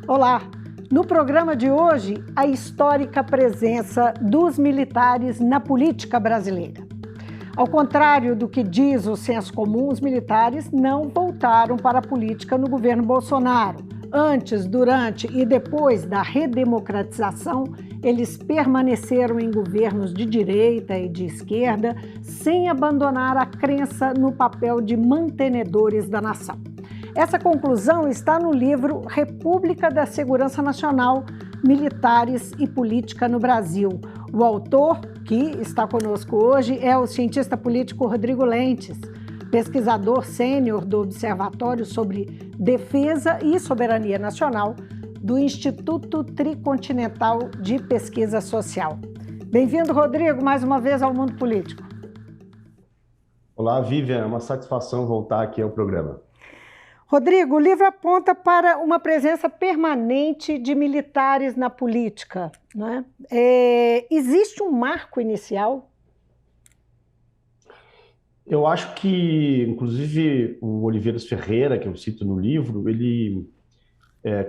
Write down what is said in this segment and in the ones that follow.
Olá! No programa de hoje, a histórica presença dos militares na política brasileira. Ao contrário do que diz o senso comum, os militares não voltaram para a política no governo Bolsonaro. Antes, durante e depois da redemocratização, eles permaneceram em governos de direita e de esquerda, sem abandonar a crença no papel de mantenedores da nação. Essa conclusão está no livro República da Segurança Nacional, Militares e Política no Brasil. O autor, que está conosco hoje, é o cientista político Rodrigo Lentes, pesquisador sênior do Observatório sobre Defesa e Soberania Nacional do Instituto Tricontinental de Pesquisa Social. Bem-vindo, Rodrigo, mais uma vez ao Mundo Político. Olá, Vivian, é uma satisfação voltar aqui ao programa. Rodrigo, o livro aponta para uma presença permanente de militares na política, né? Existe um marco inicial? Eu acho que, inclusive, o Oliveiras Ferreira, que eu cito no livro, ele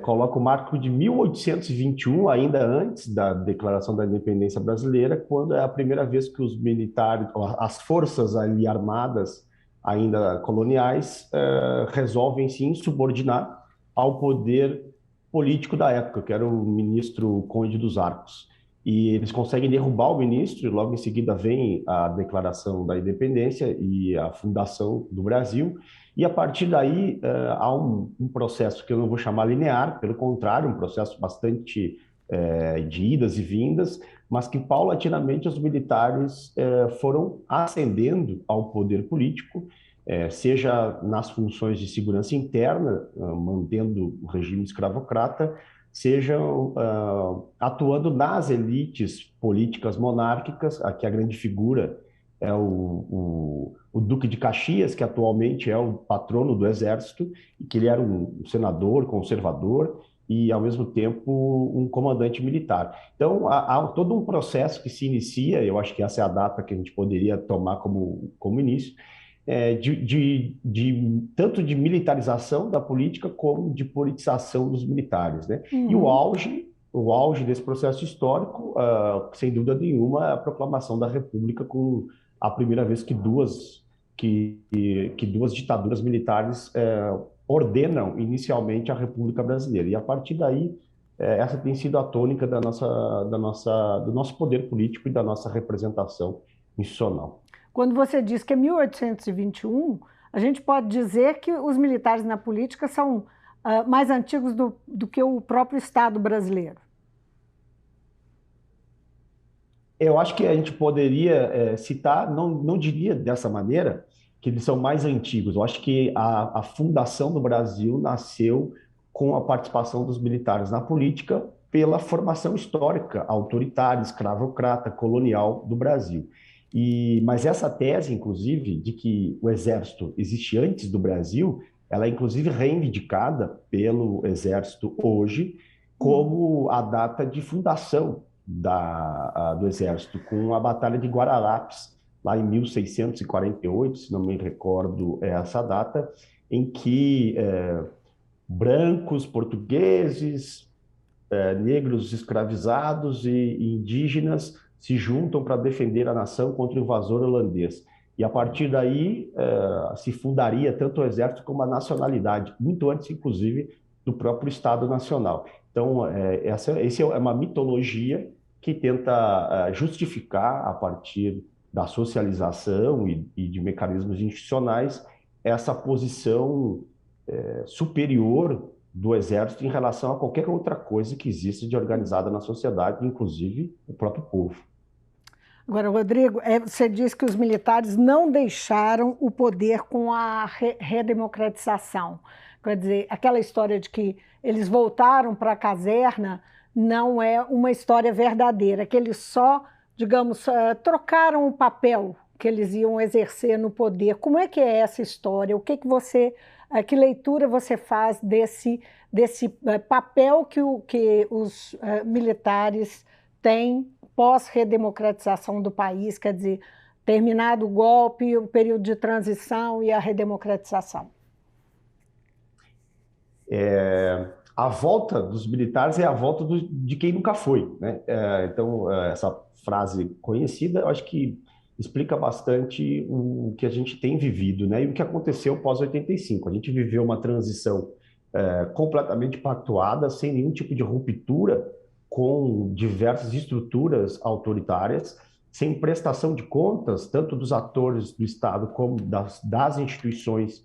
coloca o marco de 1821, ainda antes da Declaração da Independência Brasileira, quando é a primeira vez que os militares, as forças ali armadas, ainda coloniais, resolvem se insubordinar ao poder político da época, que era o ministro Conde dos Arcos. E eles conseguem derrubar o ministro, e logo em seguida vem a Declaração da Independência e a fundação do Brasil. E a partir daí há um processo que eu não vou chamar linear, pelo contrário, um processo bastante de idas e vindas, mas que paulatinamente os militares foram ascendendo ao poder político, seja nas funções de segurança interna, mantendo o regime escravocrata, sejam atuando nas elites políticas monárquicas. Aqui a grande figura é o Duque de Caxias, que atualmente é o patrono do Exército, e que ele era um senador conservador e, ao mesmo tempo, um comandante militar. Então, há todo um processo que se inicia, eu acho que essa é a data que a gente poderia tomar como início, tanto de militarização da política como de politização dos militares, né? E o auge desse processo histórico, sem dúvida nenhuma, é a proclamação da República, com a primeira vez que duas ditaduras militares ordenam inicialmente a República Brasileira. E a partir daí, essa tem sido a tônica do nosso poder político e da nossa representação institucional. Quando você diz que é 1821, a gente pode dizer que os militares na política são mais antigos do que o próprio Estado brasileiro. Eu acho que a gente poderia citar, não diria dessa maneira, que eles são mais antigos. Eu acho que a fundação do Brasil nasceu com a participação dos militares na política pela formação histórica autoritária, escravocrata, colonial do Brasil. Mas essa tese, inclusive, de que o Exército existe antes do Brasil, ela é inclusive reivindicada pelo Exército hoje como a data de fundação do Exército, com a Batalha de Guararapes, lá em 1648, se não me recordo essa data, em que brancos, portugueses, negros escravizados e indígenas se juntam para defender a nação contra o invasor holandês. E a partir daí se fundaria tanto o exército como a nacionalidade, muito antes, inclusive, do próprio Estado Nacional. Então, essa é uma mitologia que tenta justificar, a partir da socialização e de mecanismos institucionais, essa posição superior do Exército em relação a qualquer outra coisa que exista de organizada na sociedade, inclusive o próprio povo. Agora, Rodrigo, você diz que os militares não deixaram o poder com a redemocratização. Quer dizer, aquela história de que eles voltaram para a caserna não é uma história verdadeira, que eles só, digamos, trocaram o papel que eles iam exercer no poder. Como é que é essa história? Que leitura você faz desse papel que os militares têm pós-redemocratização do país, quer dizer, terminado o golpe, o período de transição e a redemocratização? A volta dos militares é a volta de quem nunca foi, né? Então, essa frase conhecida, eu acho que explica bastante o que a gente tem vivido, né? E o que aconteceu pós-85. A gente viveu uma transição completamente pactuada, sem nenhum tipo de ruptura com diversas estruturas autoritárias, sem prestação de contas, tanto dos atores do Estado como das instituições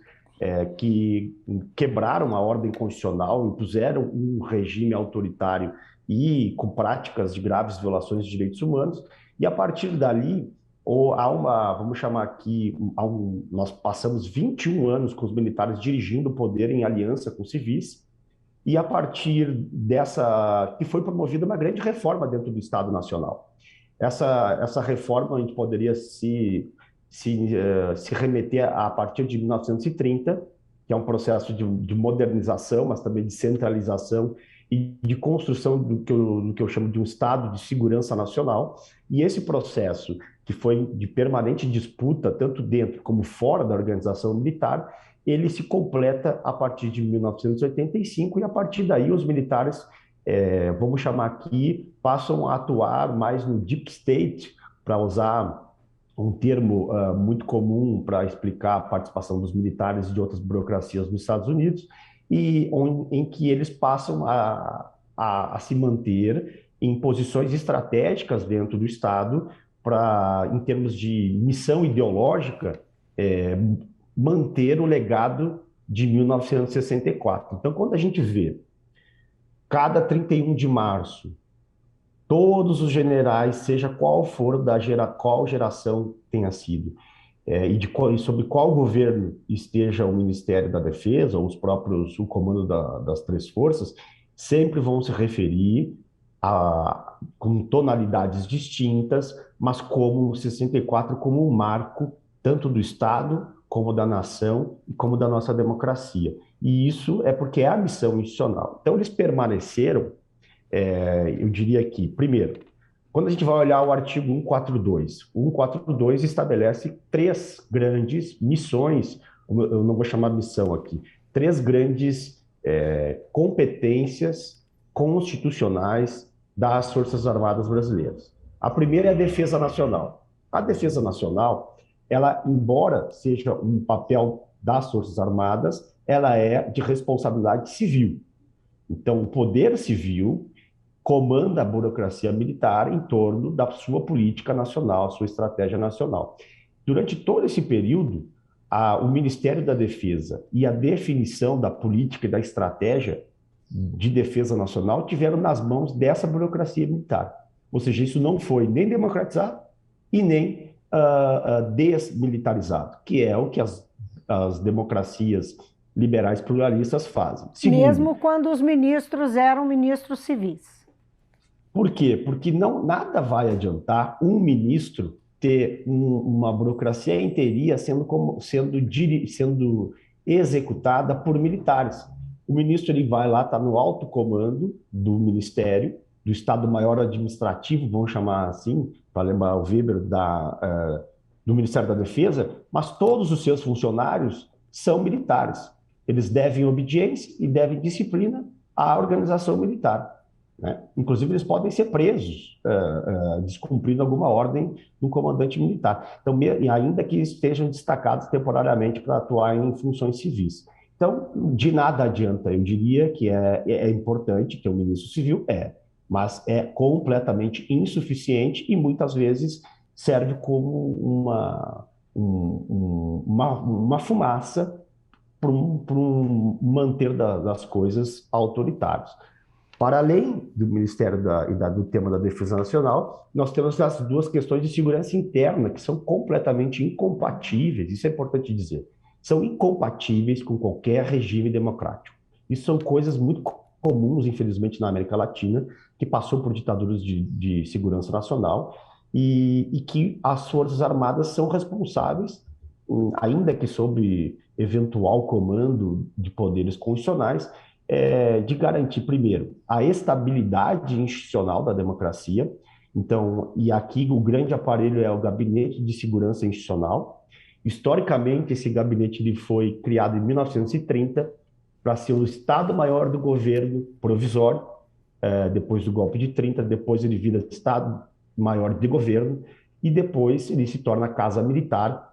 que quebraram a ordem constitucional, impuseram um regime autoritário e com práticas de graves violações de direitos humanos, e a partir dali, vamos chamar aqui, nós passamos 21 anos com os militares dirigindo o poder em aliança com os civis, e a partir dessa, que foi promovida uma grande reforma dentro do Estado Nacional. Essa reforma a gente poderia se remeter a partir de 1930, que é um processo de modernização, mas também de centralização e de construção do que eu chamo de um Estado de segurança nacional. E esse processo, que foi de permanente disputa, tanto dentro como fora da organização militar, ele se completa a partir de 1985, e a partir daí os militares, vamos chamar aqui, passam a atuar mais no deep state, para usar um termo muito comum para explicar a participação dos militares e de outras burocracias nos Estados Unidos, em que eles passam a se manter em posições estratégicas dentro do Estado, em termos de missão ideológica, manter o legado de 1964. Então, quando a gente vê cada 31 de março, todos os generais, seja qual for qual geração tenha sido, e sobre qual governo esteja o Ministério da Defesa, ou o comando das três forças, sempre vão se referir com tonalidades distintas, mas como 64 como um marco tanto do Estado, como da nação e como da nossa democracia. E isso é porque é a missão institucional. Então, eles permaneceram, eu diria que, primeiro, quando a gente vai olhar o artigo 142, o 142 estabelece três grandes missões, eu não vou chamar missão aqui, três grandes competências constitucionais das Forças Armadas Brasileiras. A primeira é a defesa nacional. A defesa nacional, ela, embora seja um papel das Forças Armadas, ela é de responsabilidade civil. Então, o poder civil comanda a burocracia militar em torno da sua política nacional, sua estratégia nacional. Durante todo esse período, o Ministério da Defesa e a definição da política e da estratégia de defesa nacional tiveram nas mãos dessa burocracia militar. Ou seja, isso não foi nem democratizado e nem desmilitarizado, que é o que as democracias liberais pluralistas fazem. Segundo, mesmo quando os ministros eram ministros civis. Por quê? Porque nada vai adiantar um ministro ter uma burocracia inteirinha sendo executada por militares. O ministro ele vai lá, está no alto comando do Ministério, do Estado-Maior Administrativo, vamos chamar assim, para lembrar o Weber, do Ministério da Defesa, mas todos os seus funcionários são militares. Eles devem obediência e devem disciplina à organização militar, né? Inclusive, eles podem ser presos, descumprindo alguma ordem do comandante militar. Então, ainda que estejam destacados temporariamente para atuar em funções civis. Então, de nada adianta, eu diria que é importante ter um ministro civil, mas é completamente insuficiente e muitas vezes serve como uma fumaça para um manter das coisas autoritários. Para além do Ministério do tema da Defesa Nacional, nós temos as duas questões de segurança interna, que são completamente incompatíveis, isso é importante dizer. São incompatíveis com qualquer regime democrático. Isso são coisas muito comuns, infelizmente, na América Latina, que passou por ditaduras de segurança nacional e que as Forças Armadas são responsáveis, ainda que sob eventual comando de poderes constitucionais, de garantir, primeiro, a estabilidade institucional da democracia. Então, e aqui o grande aparelho é o Gabinete de Segurança Institucional. Historicamente, esse gabinete ele foi criado em 1930 para ser o Estado-Maior do governo provisório, depois do golpe de 30, depois ele vira Estado-Maior de governo, e depois ele se torna Casa Militar.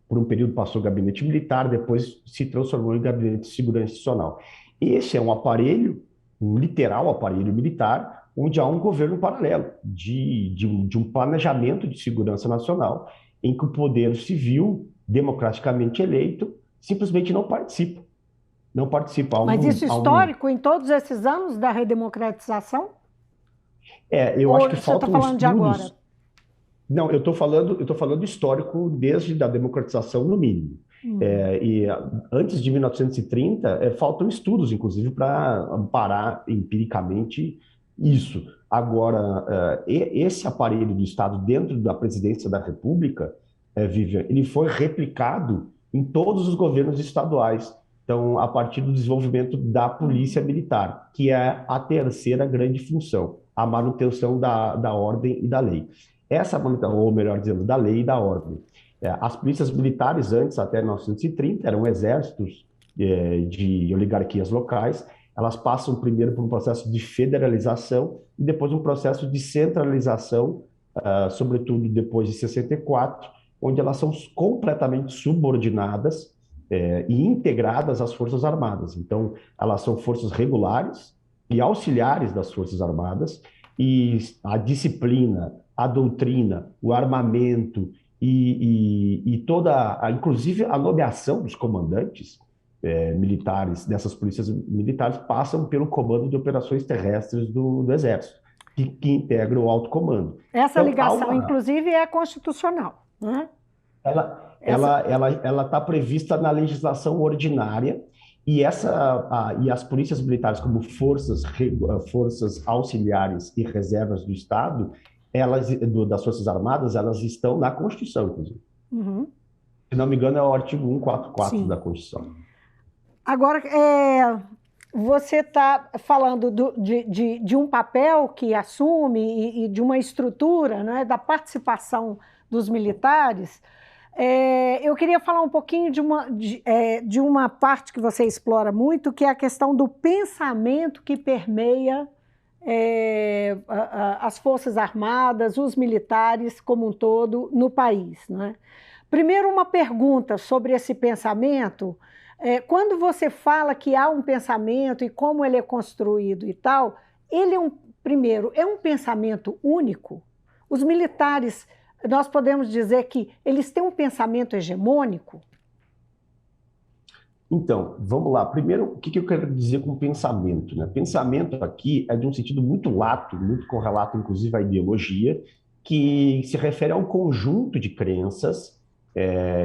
Por um período passou o gabinete militar, depois se transformou em gabinete de segurança institucional. Esse é um aparelho, um literal aparelho militar, onde há um governo paralelo de um planejamento de segurança nacional, em que o poder civil, democraticamente eleito, simplesmente não participa. Não participa. Mas isso histórico em todos esses anos da redemocratização? Eu acho que você está faltam falando de agora? estudos. Não, eu estou falando histórico desde a democratização, no mínimo. E antes de 1930, faltam estudos, inclusive, para amparar empiricamente isso. Agora, esse aparelho do Estado dentro da presidência da República, Vivian, ele foi replicado em todos os governos estaduais. Então, a partir do desenvolvimento da polícia militar, que é a terceira grande função, a manutenção da ordem e da lei. Essa manutenção, ou melhor dizendo, da lei e da ordem. As polícias militares, antes, até 1930, eram exércitos de oligarquias locais. Elas passam primeiro por um processo de federalização e depois um processo de centralização, sobretudo depois de 64, onde elas são completamente subordinadas e integradas às Forças Armadas. Então, elas são forças regulares e auxiliares das Forças Armadas, e a disciplina, a doutrina, o armamento e inclusive a nomeação dos comandantes militares, dessas polícias militares, passam pelo Comando de Operações Terrestres do Exército, que integra o alto comando. Essa ligação, inclusive, é constitucional, né? Ela está prevista na legislação ordinária, e as polícias militares, como forças auxiliares e reservas do Estado, das Forças Armadas, elas estão na Constituição, inclusive. Se não me engano, é o artigo 144 da Constituição. Agora, você está falando de um papel que assume e de uma estrutura, né, da participação dos militares. Eu queria falar um pouquinho de uma parte que você explora muito, que é a questão do pensamento que permeia as Forças Armadas, os militares como um todo no país, né? Primeiro, uma pergunta sobre esse pensamento. Quando você fala que há um pensamento e como ele é construído e tal, ele primeiro, é um pensamento único? Os militares, nós podemos dizer que eles têm um pensamento hegemônico? Então, vamos lá. Primeiro, o que eu quero dizer com pensamento, né? Pensamento aqui é de um sentido muito lato, muito correlato, inclusive, à ideologia, que se refere a um conjunto de crenças,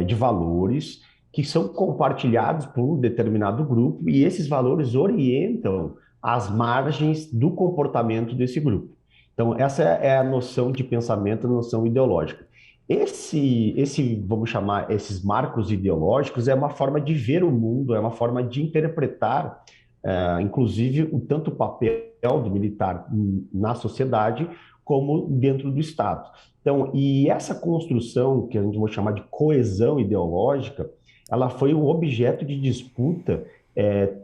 de valores, que são compartilhados por um determinado grupo, e esses valores orientam as margens do comportamento desse grupo. Então, essa é a noção de pensamento, a noção ideológica. Vamos chamar esses marcos ideológicos, é uma forma de ver o mundo, é uma forma de interpretar, inclusive, tanto o papel do militar na sociedade, como dentro do Estado. Então, e essa construção, que a gente vai chamar de coesão ideológica, ela foi um objeto de disputa,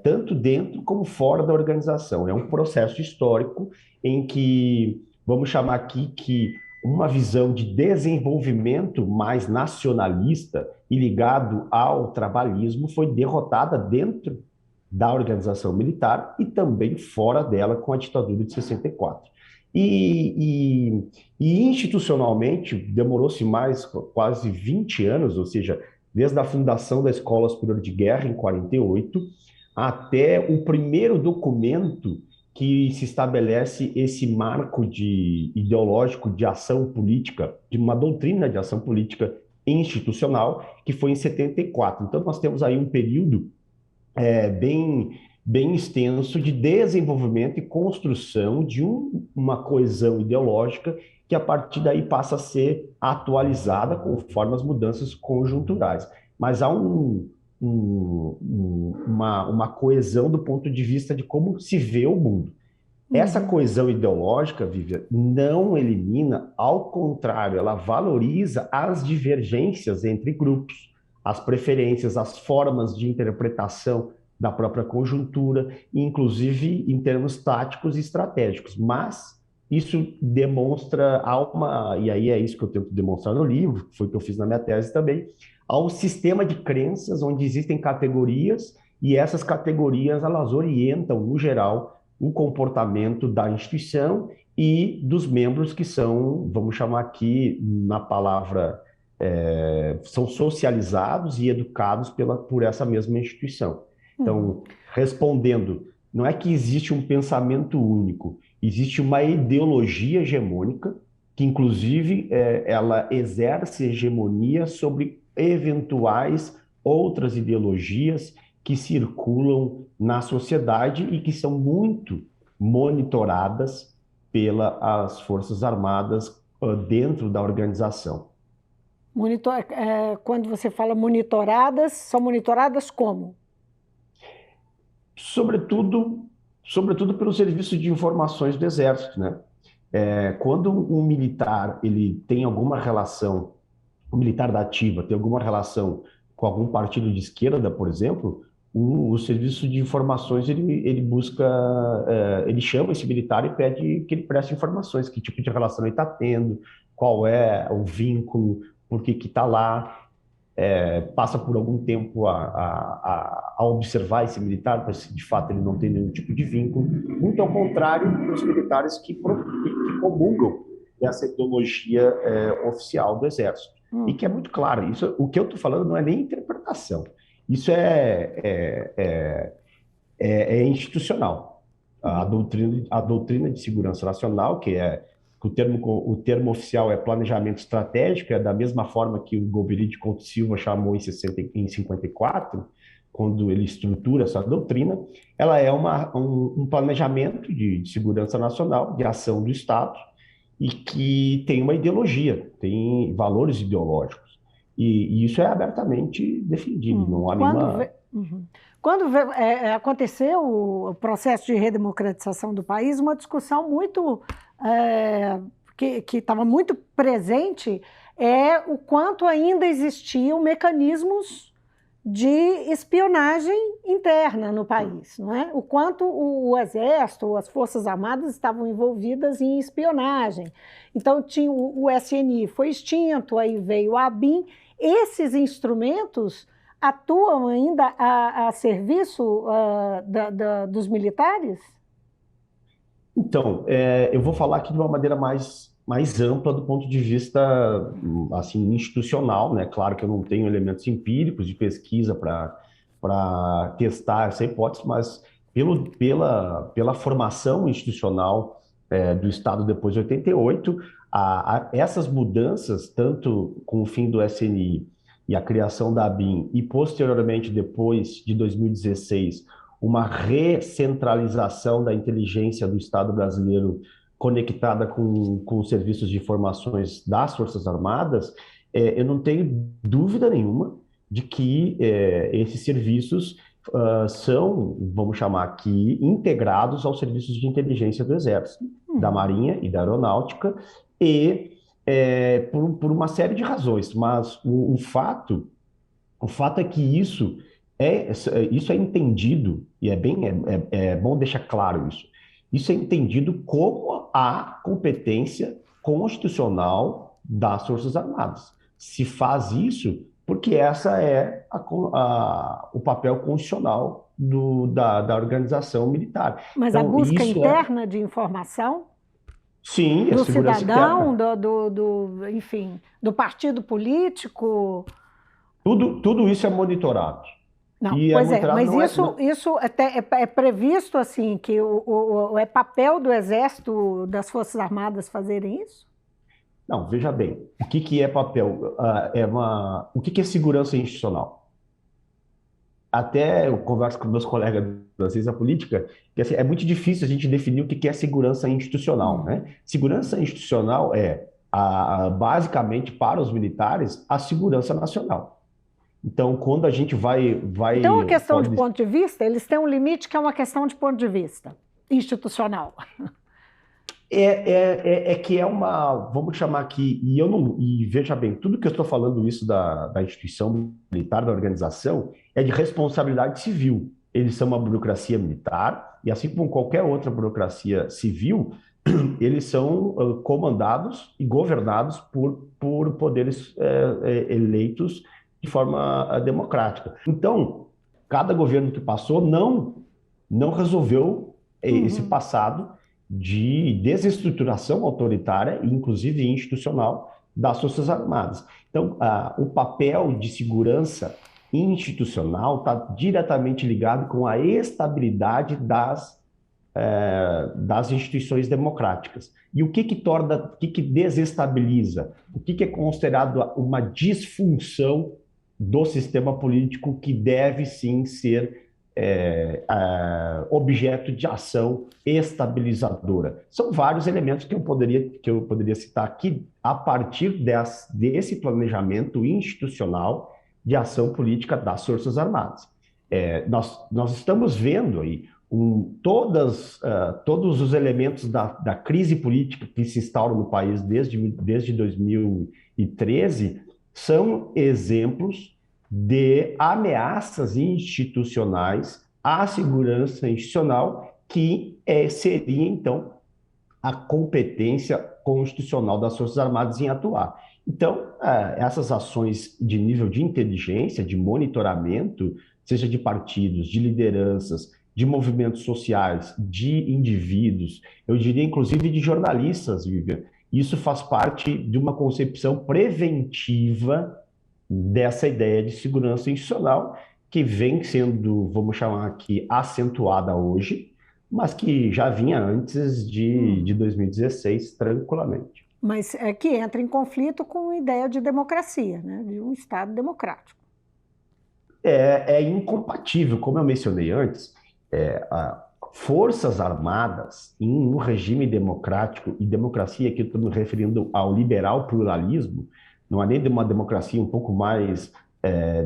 tanto dentro como fora da organização. É um processo histórico em que, vamos chamar aqui que uma visão de desenvolvimento mais nacionalista e ligado ao trabalhismo foi derrotada dentro da organização militar e também fora dela com a ditadura de 64. E institucionalmente demorou-se mais quase 20 anos, ou seja, desde a fundação da Escola Superior de Guerra em 48 até o primeiro documento que se estabelece esse marco ideológico de ação política, de uma doutrina de ação política institucional, que foi em 74. Então, nós temos aí um período bem extenso de desenvolvimento e construção de uma coesão ideológica que, a partir daí, passa a ser atualizada conforme as mudanças conjunturais. Mas há uma coesão do ponto de vista de como se vê o mundo. Essa coesão ideológica, Vivian, não elimina, ao contrário, ela valoriza as divergências entre grupos, as preferências, as formas de interpretação da própria conjuntura, inclusive em termos táticos e estratégicos. Mas isso demonstra, e aí é isso que eu tento demonstrar no livro, foi o que eu fiz na minha tese também, há um sistema de crenças onde existem categorias e essas categorias elas orientam, no geral, o comportamento da instituição e dos membros que são, vamos chamar aqui na palavra, são socializados e educados por essa mesma instituição. Então, respondendo, não é que existe um pensamento único, existe uma ideologia hegemônica que, inclusive, ela exerce hegemonia sobre eventuais outras ideologias que circulam na sociedade e que são muito monitoradas pelas Forças Armadas dentro da organização. Quando você fala monitoradas, são monitoradas como? Sobretudo pelo Serviço de Informações do Exército, né? Quando um militar ele tem alguma relação, um militar da ativa tem alguma relação com algum partido de esquerda, por exemplo, o Serviço de Informações ele busca, ele chama esse militar e pede que ele preste informações, que tipo de relação ele está tendo, qual é o vínculo, por que está lá. Passa por algum tempo a observar esse militar, para se de fato ele não tem nenhum tipo de vínculo. Muito ao contrário dos militares que comungam essa ideologia oficial do Exército. E que é muito claro, isso, o que eu estou falando não é nem interpretação, isso é institucional. A doutrina de segurança nacional, que o termo oficial é planejamento estratégico, é da mesma forma que o Golbery de Couto Silva chamou em 54, quando ele estrutura essa doutrina, ela é um planejamento de segurança nacional, de ação do Estado, e que tem uma ideologia, tem valores ideológicos. E isso é abertamente defendido, não há nenhuma... Quando aconteceu o processo de redemocratização do país, uma discussão muito que estava muito presente é o quanto ainda existiam mecanismos de espionagem interna no país, não é? O quanto o Exército, as Forças Armadas estavam envolvidas em espionagem. Então tinha o SNI foi extinto, aí veio a ABIN. Esses instrumentos atuam ainda a serviço dos militares? Então, eu vou falar aqui de uma maneira mais ampla do ponto de vista assim, institucional, né? Claro que eu não tenho elementos empíricos de pesquisa para testar essa hipótese, mas pela formação institucional do Estado depois de 88, essas mudanças, tanto com o fim do SNI e a criação da ABIN, e posteriormente, depois de 2016, uma recentralização da inteligência do Estado brasileiro conectada com os serviços de informações das Forças Armadas, eu não tenho dúvida nenhuma de que esses serviços são, vamos chamar aqui, integrados aos serviços de inteligência do Exército, da Marinha e da Aeronáutica, e por uma série de razões, mas o fato é que isso é entendido, e é bom deixar claro isso é entendido como a competência constitucional das Forças Armadas. Se faz isso porque essa é o papel constitucional da organização militar. Mas então, a busca interna de informação? Sim, do a segurança cidadão, interna. enfim, do partido político? Tudo isso é monitorado. Não, e pois mas não... isso até é previsto assim, que é papel do Exército, das Forças Armadas fazerem isso? Não, veja bem, o que é papel? O que é segurança institucional? Até eu converso com meus colegas da ciência política, que assim, é muito difícil a gente definir o que é segurança institucional, né? Segurança institucional basicamente, para os militares, a segurança nacional. Então, quando a gente vai... Então, uma questão de ponto de vista, eles têm um limite que é uma questão de ponto de vista institucional. Que é vamos chamar aqui, e veja bem, tudo que eu estou falando isso da instituição militar, da organização, é de responsabilidade civil. eles são uma burocracia militar, e assim como qualquer outra burocracia civil, eles são comandados e governados por poderes eleitos de forma democrática. Então, cada governo que passou não resolveu esse Uhum. passado de desestruturação autoritária, inclusive institucional, das Forças Armadas. Então, o papel de segurança institucional está diretamente ligado com a estabilidade das instituições democráticas. E o que torna, o que desestabiliza? O que é considerado uma disfunção do sistema político que deve sim ser objeto de ação estabilizadora? São vários elementos que eu poderia citar aqui a partir desse planejamento institucional de ação política das Forças Armadas. Nós estamos vendo aí todos os elementos da crise política que se instaura no país desde 2013 são exemplos de ameaças institucionais à segurança institucional que seria, então, a competência constitucional das Forças Armadas em atuar. Então, essas ações de nível de inteligência, de monitoramento, seja de partidos, de lideranças, de movimentos sociais, de indivíduos, eu diria inclusive de jornalistas, Vivian, isso faz parte de uma concepção preventiva dessa ideia de segurança institucional que vem sendo, vamos chamar aqui, acentuada hoje, mas que já vinha antes de 2016, tranquilamente. Mas é que entra em conflito com a ideia de democracia, né? De um Estado democrático. É incompatível, como eu mencionei antes, forças armadas em um regime democrático, e democracia aqui eu estou me referindo ao liberal pluralismo, não é nem de uma democracia um pouco mais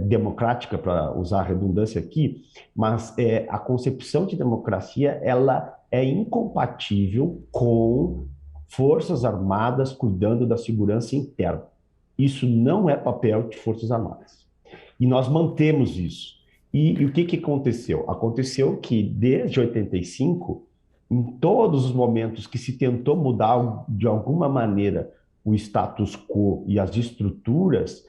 democrática, para usar a redundância aqui, mas a concepção de democracia ela é incompatível com forças armadas cuidando da segurança interna. Isso não é papel de forças armadas. E nós mantemos isso. E o que aconteceu? Aconteceu que desde 85, em todos os momentos que se tentou mudar de alguma maneira o status quo e as estruturas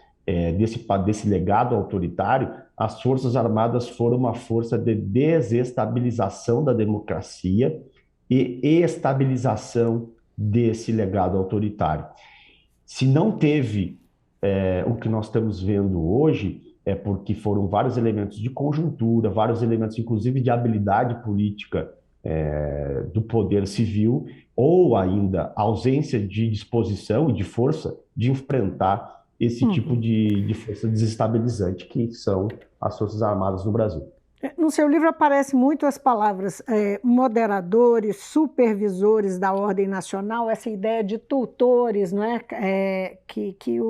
desse legado autoritário, as Forças Armadas foram uma força de desestabilização da democracia e estabilização desse legado autoritário. Se não teve o que nós estamos vendo hoje, é porque foram vários elementos de conjuntura, vários elementos, inclusive, de habilidade política do poder civil, ou ainda ausência de disposição e de força de enfrentar esse tipo de força desestabilizante que são as Forças Armadas no Brasil. No seu livro aparecem muito as palavras moderadores, supervisores da ordem nacional, essa ideia de tutores, não é? Que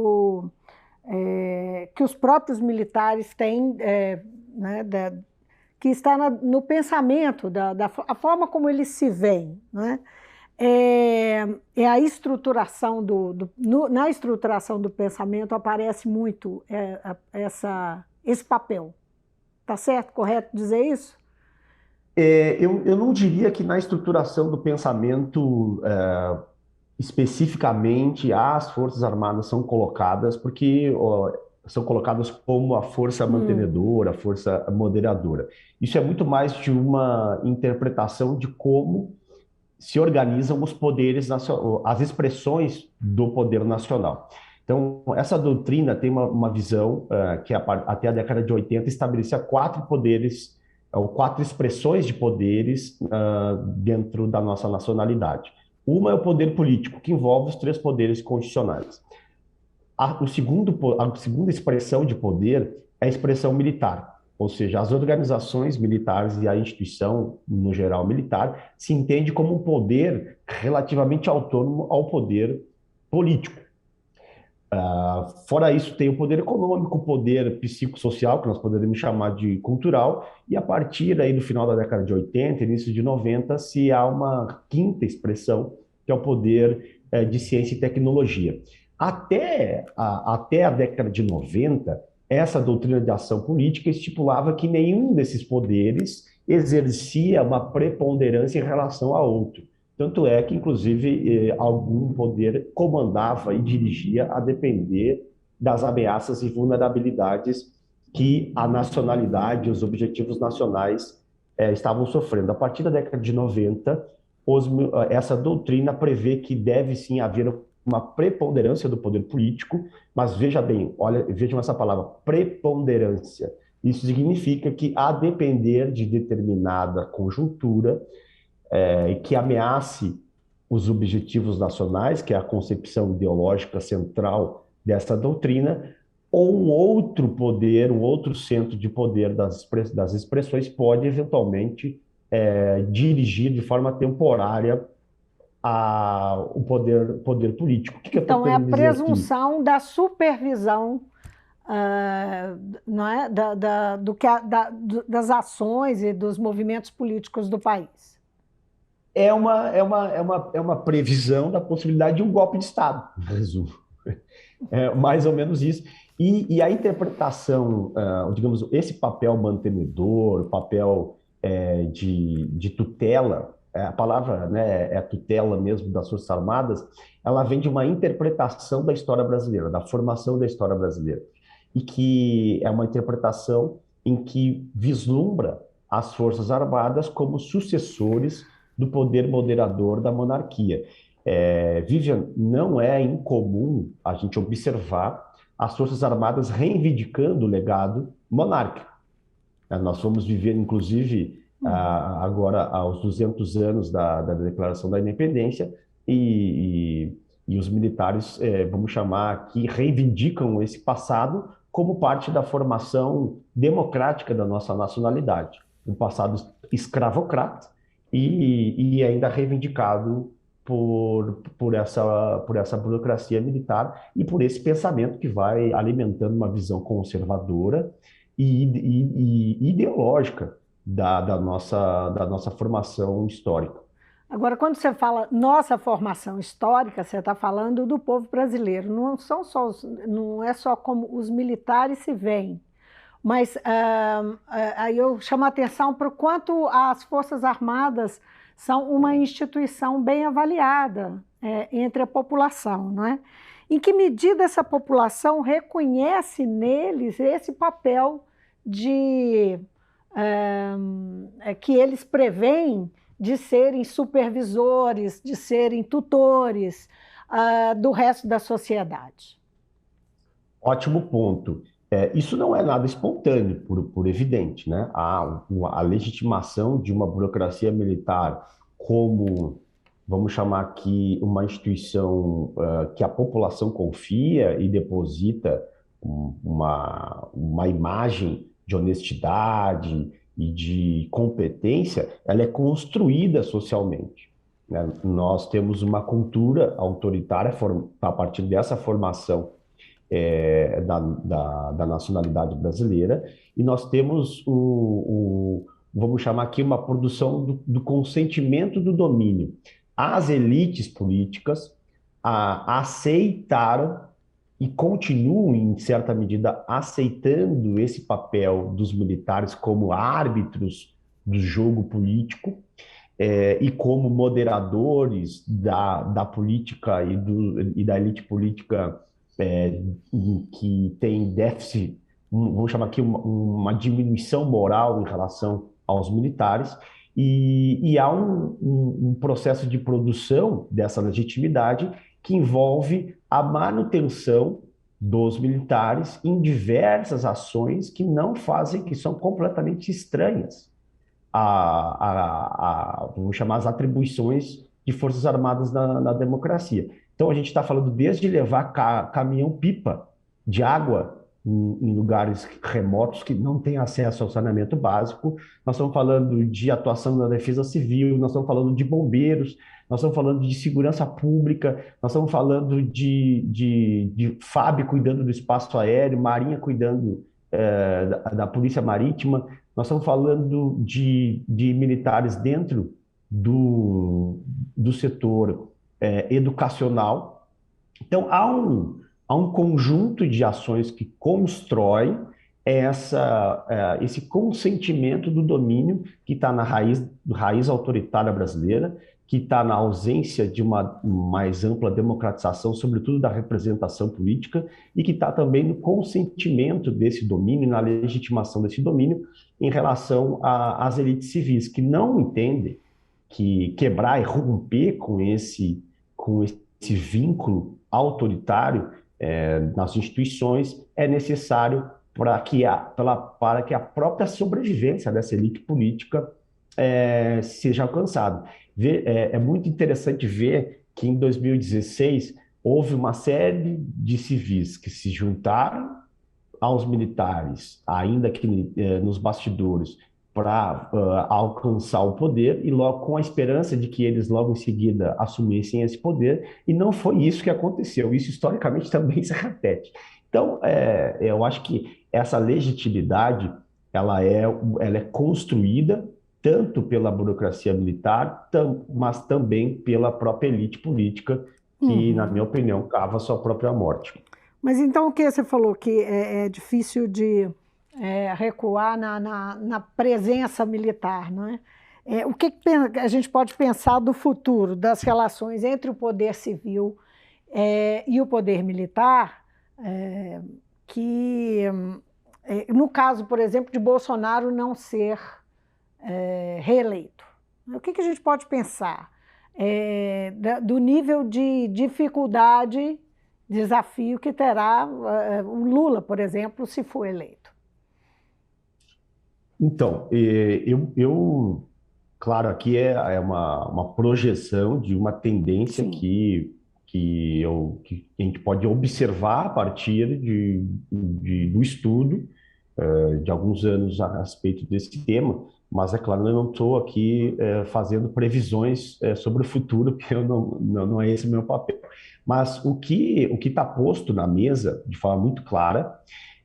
os próprios militares têm, né, que está no pensamento, a forma como eles se veem, né? A estruturação na estruturação do pensamento aparece muito esse papel. Tá certo? Correto dizer isso? Eu não diria que na estruturação do pensamento especificamente as Forças Armadas são colocadas, porque são colocadas como a força mantenedora, a força moderadora. Isso é muito mais de uma interpretação de como se organizam os poderes, as expressões do poder nacional. Então, essa doutrina tem uma visão que até a década de 80 estabelecia 4 poderes, ou 4 expressões de poderes dentro da nossa nacionalidade. Uma é o poder político, que envolve os 3 poderes constitucionais. A segunda expressão de poder é a expressão militar, ou seja, as organizações militares e a instituição, no geral militar, se entende como um poder relativamente autônomo ao poder político. Fora isso, tem o poder econômico, o poder psicossocial, que nós poderíamos chamar de cultural, e a partir aí do final da década de 80, início de 90, se há uma quinta expressão, que é o poder de ciência e tecnologia. Até a década de 90, essa doutrina de ação política estipulava que nenhum desses poderes exercia uma preponderância em relação a outro. Tanto é que, inclusive, algum poder comandava e dirigia a depender das ameaças e vulnerabilidades que a nacionalidade, os objetivos nacionais estavam sofrendo. A partir da década de 90, essa doutrina prevê que deve sim haver uma preponderância do poder político, mas veja bem, olha, vejam essa palavra, preponderância. Isso significa que, a depender de determinada conjuntura, que ameace os objetivos nacionais, que é a concepção ideológica central dessa doutrina, ou um outro poder, um outro centro de poder das expressões pode eventualmente dirigir de forma temporária o poder político. O que eu estou Então, é a querendo dizer aqui? presunção da supervisão, não é? Das ações e dos movimentos políticos do país. É uma previsão da possibilidade de um golpe de Estado, em resumo. É mais ou menos isso. E a interpretação, digamos, esse papel mantenedor, papel de tutela, a palavra, né, é a tutela mesmo das Forças Armadas, ela vem de uma interpretação da história brasileira, da formação da história brasileira. E que é uma interpretação em que vislumbra as Forças Armadas como sucessores do poder moderador da monarquia. Vivian, não é incomum a gente observar as Forças Armadas reivindicando o legado monárquico. Nós vamos viver, inclusive, agora aos 200 anos da Declaração da Independência, e os militares, vamos chamar aqui, reivindicam esse passado como parte da formação democrática da nossa nacionalidade. Um passado escravocrata e ainda reivindicado por essa burocracia militar e por esse pensamento que vai alimentando uma visão conservadora e ideológica da nossa formação histórica. Agora, quando você fala nossa formação histórica, você está falando do povo brasileiro. Não é só como os militares se veem, mas aí eu chamo a atenção para o quanto as Forças Armadas são uma instituição bem avaliada entre a população, não é? Em que medida essa população reconhece neles esse papel que eles preveem de serem supervisores, de serem tutores do resto da sociedade? Ótimo ponto. Isso não é nada espontâneo, por evidente, né? A legitimação de uma burocracia militar como, vamos chamar aqui, uma instituição que a população confia e deposita uma imagem de honestidade e de competência, ela é construída socialmente, né? Nós temos uma cultura autoritária a partir dessa formação da nacionalidade brasileira, e nós temos vamos chamar aqui, uma produção do consentimento do domínio. As elites políticas aceitaram e continuam, em certa medida, aceitando esse papel dos militares como árbitros do jogo político, e como moderadores da política e da elite política que tem déficit, vamos chamar aqui uma diminuição moral em relação aos militares, e há um processo de produção dessa legitimidade que envolve a manutenção dos militares em diversas ações que não fazem, que são completamente estranhas vamos chamar, as atribuições de Forças Armadas na democracia. Então, a gente está falando desde levar caminhão-pipa de água em lugares remotos que não têm acesso ao saneamento básico, nós estamos falando de atuação na defesa civil, nós estamos falando de bombeiros, nós estamos falando de segurança pública, nós estamos falando de FAB cuidando do espaço aéreo, Marinha cuidando da Polícia Marítima, nós estamos falando de militares dentro do setor educacional. Então, há há um conjunto de ações que constrói esse consentimento do domínio que está na raiz autoritária brasileira, que está na ausência de uma mais ampla democratização, sobretudo da representação política, e que está também no consentimento desse domínio, na legitimação desse domínio em relação às elites civis, que não entendem que quebrar e romper com esse vínculo autoritário nas instituições é necessário para que a própria sobrevivência dessa elite política seja alcançada. É muito interessante ver que em 2016 houve uma série de civis que se juntaram aos militares, ainda que nos bastidores, para alcançar o poder, e logo com a esperança de que eles logo em seguida assumissem esse poder, e não foi isso que aconteceu. Isso historicamente também se repete. Então, eu acho que essa legitimidade ela é construída tanto pela burocracia militar, mas também pela própria elite política, que, na minha opinião, cava sua própria morte. Mas então o que você falou que é difícil de recuar na presença militar, não é? O que a gente pode pensar do futuro das relações entre o poder civil e o poder militar, que no caso, por exemplo, de Bolsonaro não ser reeleito? O que a gente pode pensar do nível de dificuldade, desafio que terá o Lula, por exemplo, se for eleito? Então, claro, aqui é uma projeção de uma tendência que a gente pode observar a partir do estudo de alguns anos a respeito desse tema, mas é claro, eu não estou aqui fazendo previsões sobre o futuro, porque não é esse o meu papel. Mas o que está posto na mesa, de forma muito clara,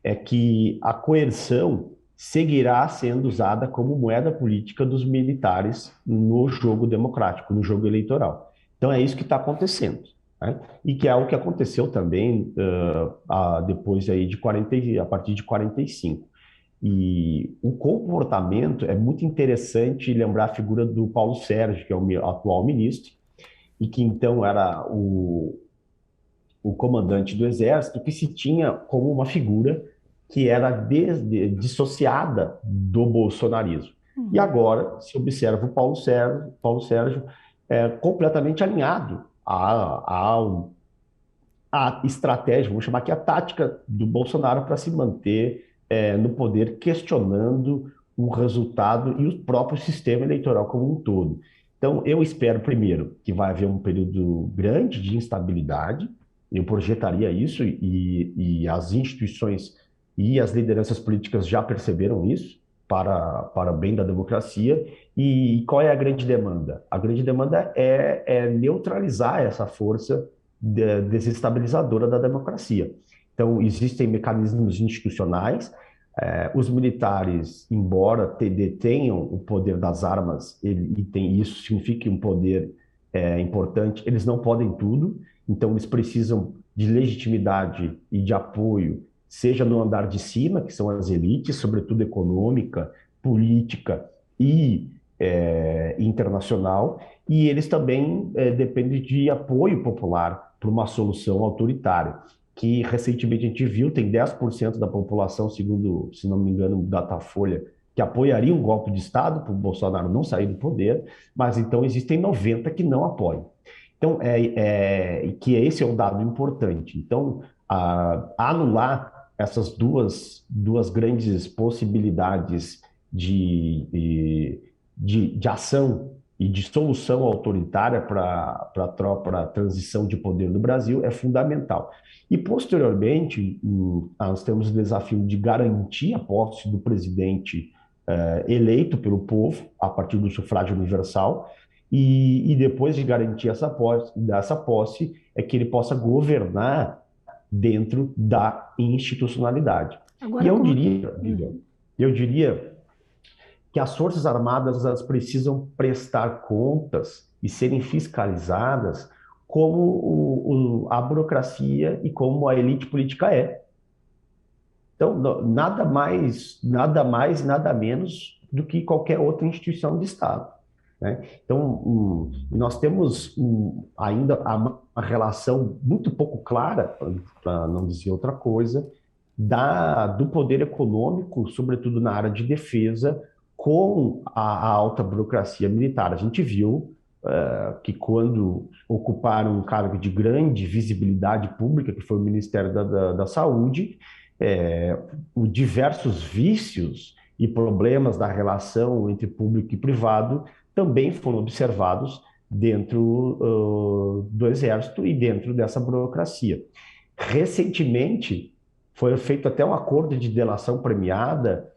é que a coerção seguirá sendo usada como moeda política dos militares no jogo democrático, no jogo eleitoral. Então é isso que está acontecendo, né? E que é o que aconteceu também depois aí a partir de 45. E o comportamento é muito interessante lembrar a figura do Paulo Sérgio, que é o atual ministro, e que então era o comandante do Exército, que se tinha como uma figura que era dissociada do bolsonarismo. E agora se observa o Paulo Sérgio completamente alinhado à estratégia, vamos chamar aqui a tática do Bolsonaro para se manter no poder, questionando o resultado e o próprio sistema eleitoral como um todo. Então, eu espero, primeiro, que vai haver um período grande de instabilidade, eu projetaria isso, e as instituições e as lideranças políticas já perceberam isso, para bem da democracia. E qual é a grande demanda? A grande demanda é neutralizar essa força desestabilizadora da democracia. Então, existem mecanismos institucionais. Os militares, embora detenham o poder das armas, isso significa um poder importante, eles não podem tudo, então eles precisam de legitimidade e de apoio, seja no andar de cima, que são as elites, sobretudo econômica, política e internacional, e eles também dependem de apoio popular para uma solução autoritária, que recentemente a gente viu, tem 10% da população, segundo, se não me engano, o Datafolha, que apoiaria um golpe de Estado para o Bolsonaro não sair do poder, mas então existem 90% que não apoiam. Então, que esse é um dado importante. Então, anular essas duas grandes possibilidades de ação e de solução autoritária para a transição de poder no Brasil é fundamental. E, posteriormente, nós temos o desafio de garantir a posse do presidente eleito pelo povo, a partir do sufrágio universal, e depois de garantir essa posse, é que ele possa governar dentro da institucionalidade. Agora, eu diria que as Forças Armadas elas precisam prestar contas e serem fiscalizadas como a burocracia e como a elite política é. Então, nada mais, nada menos do que qualquer outra instituição de Estado, né? Então, nós temos ainda uma relação muito pouco clara, para não dizer outra coisa, do poder econômico, sobretudo na área de defesa, com a alta burocracia militar. A gente viu que quando ocuparam um cargo de grande visibilidade pública, que foi o Ministério da Saúde, diversos vícios e problemas da relação entre público e privado também foram observados dentro do Exército e dentro dessa burocracia. Recentemente, foi feito até um acordo de delação premiada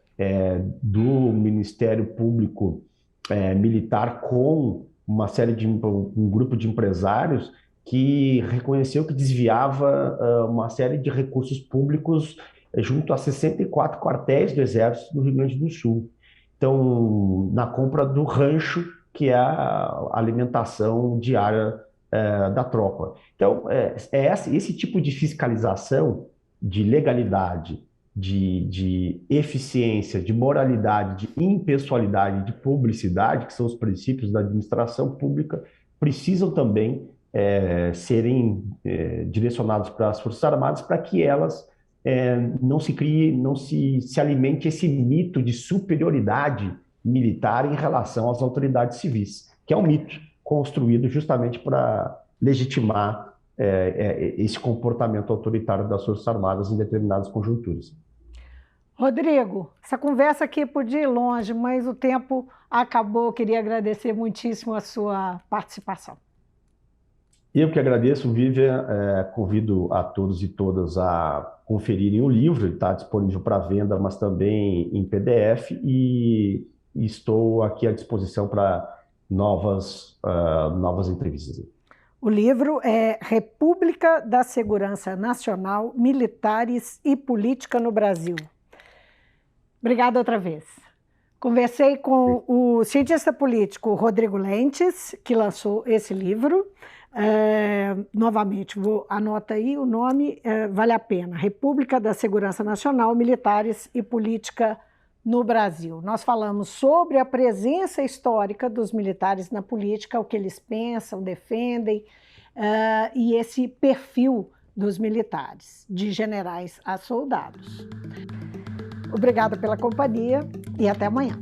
do Ministério Público Militar com um grupo de empresários que reconheceu que desviava uma série de recursos públicos junto a 64 quartéis do Exército do Rio Grande do Sul. Então, na compra do rancho, que é a alimentação diária da tropa. Então, esse tipo de fiscalização de legalidade, de eficiência, de moralidade, de impessoalidade, de publicidade, que são os princípios da administração pública, precisam também serem direcionados para as Forças Armadas para que elas não se alimente esse mito de superioridade militar em relação às autoridades civis, que é um mito construído justamente para legitimar esse comportamento autoritário das Forças Armadas em determinadas conjunturas. Rodrigo, essa conversa aqui podia ir longe, mas o tempo acabou. Queria agradecer muitíssimo a sua participação. Eu que agradeço, Vivian. Convido a todos e todas a conferirem o livro. Ele está disponível para venda, mas também em PDF. E estou aqui à disposição para novas entrevistas. O livro é República da Segurança Nacional, Militares e Política no Brasil. Obrigada outra vez. Conversei com o cientista político Rodrigo Lentes, que lançou esse livro. Novamente, anota aí o nome, vale a pena. República da Segurança Nacional, Militares e Política no Brasil. Nós falamos sobre a presença histórica dos militares na política, o que eles pensam, defendem, e esse perfil dos militares, de generais a soldados. Obrigada pela companhia e até amanhã.